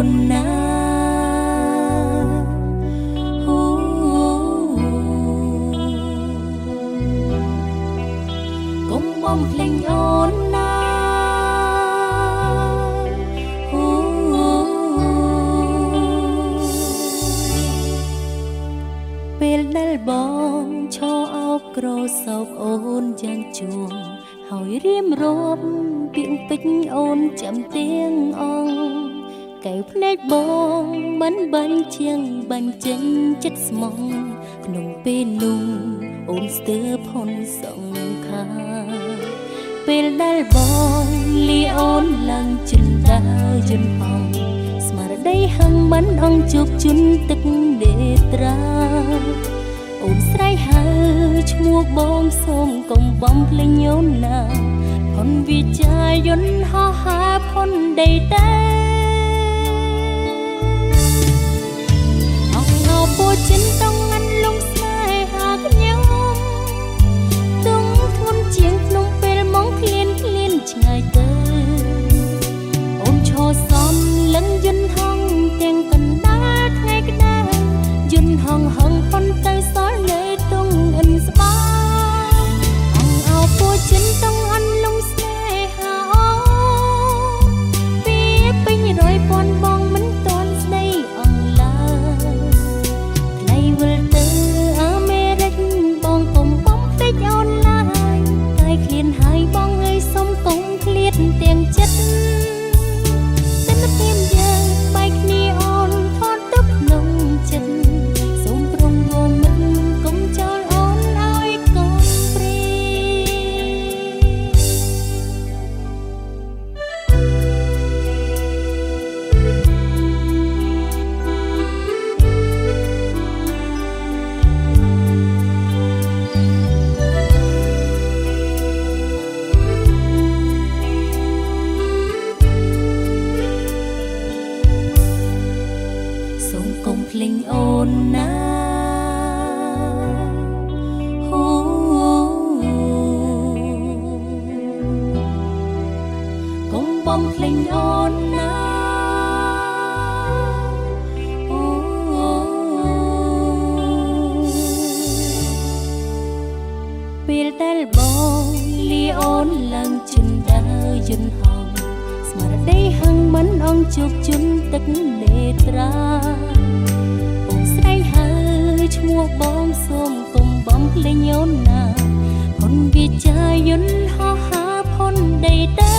นนะกុំបំភ្លេងអូនណាពេលដែលបងឈរអោបក្រសោបអូនយ៉ាងជួងហើយរៀមរាប់ពាក្យពេចន៍អូនចាំទៀងអងកែវភ្នែកបងមិនបាញ់ជាងបាញ់ចេញចិត្តស្មងក្នុងពេលនោះអូនស្ទើរផុនសង្ខារពេលដែលបងលីអូនឡើងជិនដើរយន្តអង្គស្មារតីហឹងមិនអង្គជោគជន់ទឹកនេត្រាអូនស្រែកហៅឈ្មោះបងសូមកុំបំភ្លេចអូនណាផុនវិចាយន្តហោះហើរផុនដីតែអងអោពោចិនតងអានលងស្នេហាខ្ញុំទងធ្ងន់ជាងក្នុងពេលមកឃ្លានឆ្ងាយទៅអូនឈរសំលឹងយន្តហងទាំងកណ្ដាលថ្ងៃក្តៅយន្តហងហងប៉ុន្តែសល់នៅទងអិនស្បាអងអោពោចិនតងអានលងស្នេហាអូពីពេញរយពាន់បងមិនទាន់ស្ដីអងឡើយថ្លៃវិលទៅអាមេរិកបងកុំបំភ្លេចអូនឡើយកាយឃ្លានហើយបងអើយសុំកុំឃ្លាតទាំងចិត្តទិដ្ឋភាពយើងបែកគ្នាអូនថតទុកក្នុងចិត្តសូមប្រងងមិនកុំចោលអូនឲ្យកូនព្រីសូមកុំភ្លេចអូនណាកុំបំភ្លេចអូនណាពេលដែលបងលីអូនឡើងជិនដើរយន្តហងស្មារតីហឹងមិនអង្គជោគជន់ទឹកនេត្រាអូនស្រែកហៅឈ្មោះបងសូមកុំបំភ្លេចអូនណាផុនវិចាយន្តហោះហើរផុនដីតែ